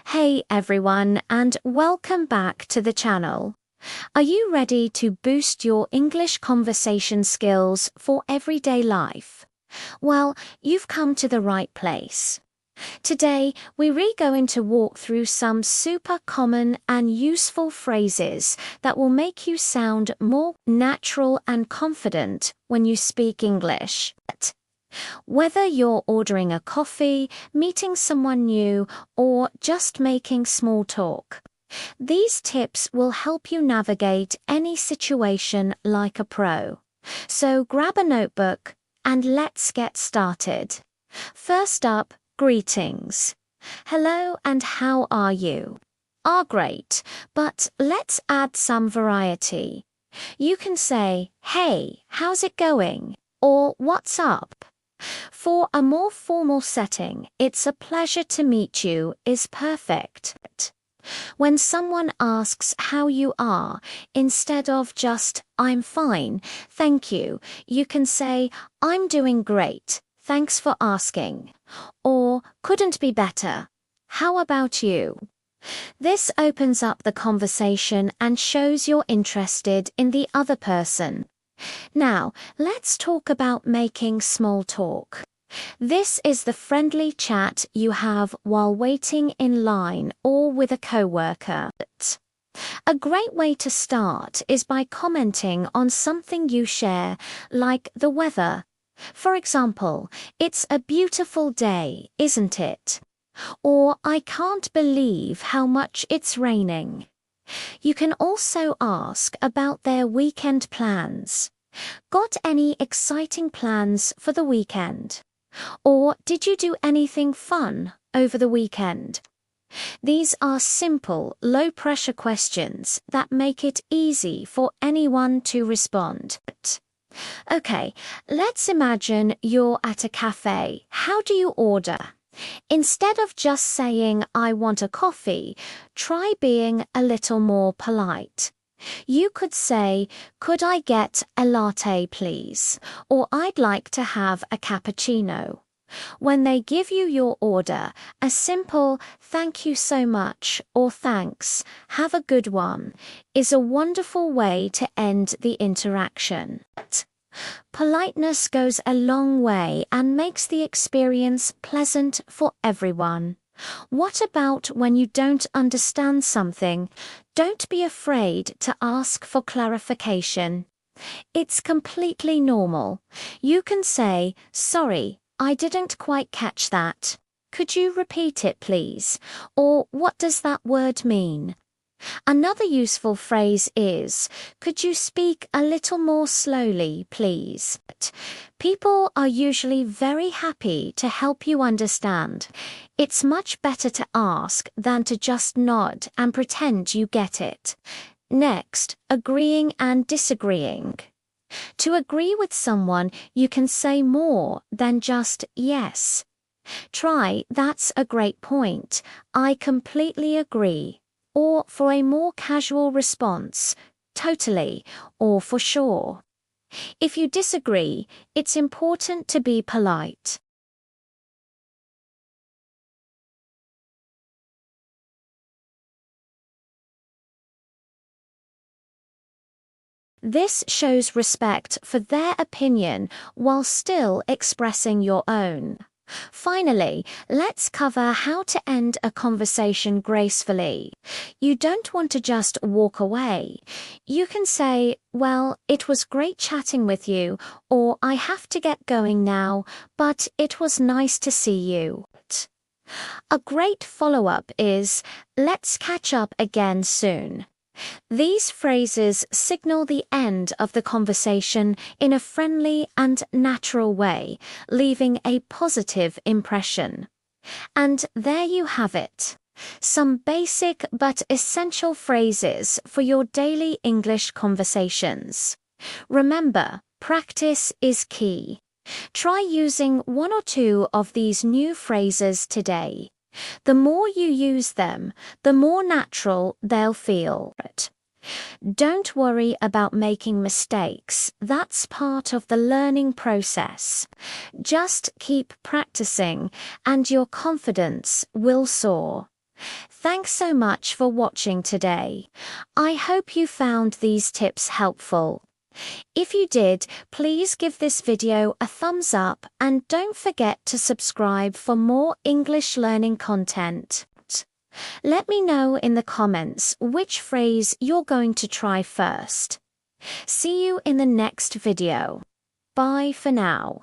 Hey everyone, and welcome back to the channel. Are you ready to boost your English conversation skills for everyday life? Well, you've come to the right place. Today, we're going to walk through some super common and useful phrases that will make you sound more natural and confident when you speak English. Whether you're ordering a coffee, meeting someone new, or just making small talk, these tips will help you navigate any situation like a pro. So grab a notebook and let's get started. First up, greetings. Hello and how are you? Are great, but let's add some variety. You can say, hey, how's it going? Or what's up? For a more formal setting, it's a pleasure to meet you is perfect. When someone asks how you are, instead of just, I'm fine, thank you, you can say, I'm doing great, thanks for asking. Or, couldn't be better. How about you? This opens up the conversation and shows you're interested in the other person. Now, let's talk about making small talk. This is the friendly chat you have while waiting in line or with a coworker. A great way to start is by commenting on something you share, like the weather. For example, it's a beautiful day, isn't it? Or I can't believe how much it's raining. You can also ask about their weekend plans. Got any exciting plans for the weekend? Or did you do anything fun over the weekend? These are simple, low-pressure questions that make it easy for anyone to respond. Okay, let's imagine you're at a cafe. How do you order? Instead of just saying, I want a coffee, try being a little more polite. You could say, could I get a latte, please? Or I'd like to have a cappuccino. When they give you your order, a simple thank you so much or thanks, have a good one, is a wonderful way to end the interaction. Politeness goes a long way and makes the experience pleasant for everyone. What about when you don't understand something? Don't be afraid to ask for clarification. It's completely normal. You can say, sorry, I didn't quite catch that. Could you repeat it, please? Or what does that word mean? Another useful phrase is, could you speak a little more slowly, please? People are usually very happy to help you understand. It's much better to ask than to just nod and pretend you get it. Next, agreeing and disagreeing. To agree with someone, you can say more than just yes. Try, that's a great point. I completely agree. Or for a more casual response, totally, or for sure. If you disagree, it's important to be polite. This shows respect for their opinion while still expressing your own. Finally, let's cover how to end a conversation gracefully. You don't want to just walk away. You can say, well, it was great chatting with you, or I have to get going now, but it was nice to see you. A great follow-up is, let's catch up again soon. These phrases signal the end of the conversation in a friendly and natural way, leaving a positive impression. And there you have it. Some basic but essential phrases for your daily English conversations. Remember, practice is key. Try using one or two of these new phrases today. The more you use them, the more natural they'll feel. Don't worry about making mistakes. That's part of the learning process. Just keep practicing and your confidence will soar. Thanks so much for watching today. I hope you found these tips helpful. If you did, please give this video a thumbs up and don't forget to subscribe for more English learning content. Let me know in the comments which phrase you're going to try first. See you in the next video. Bye for now.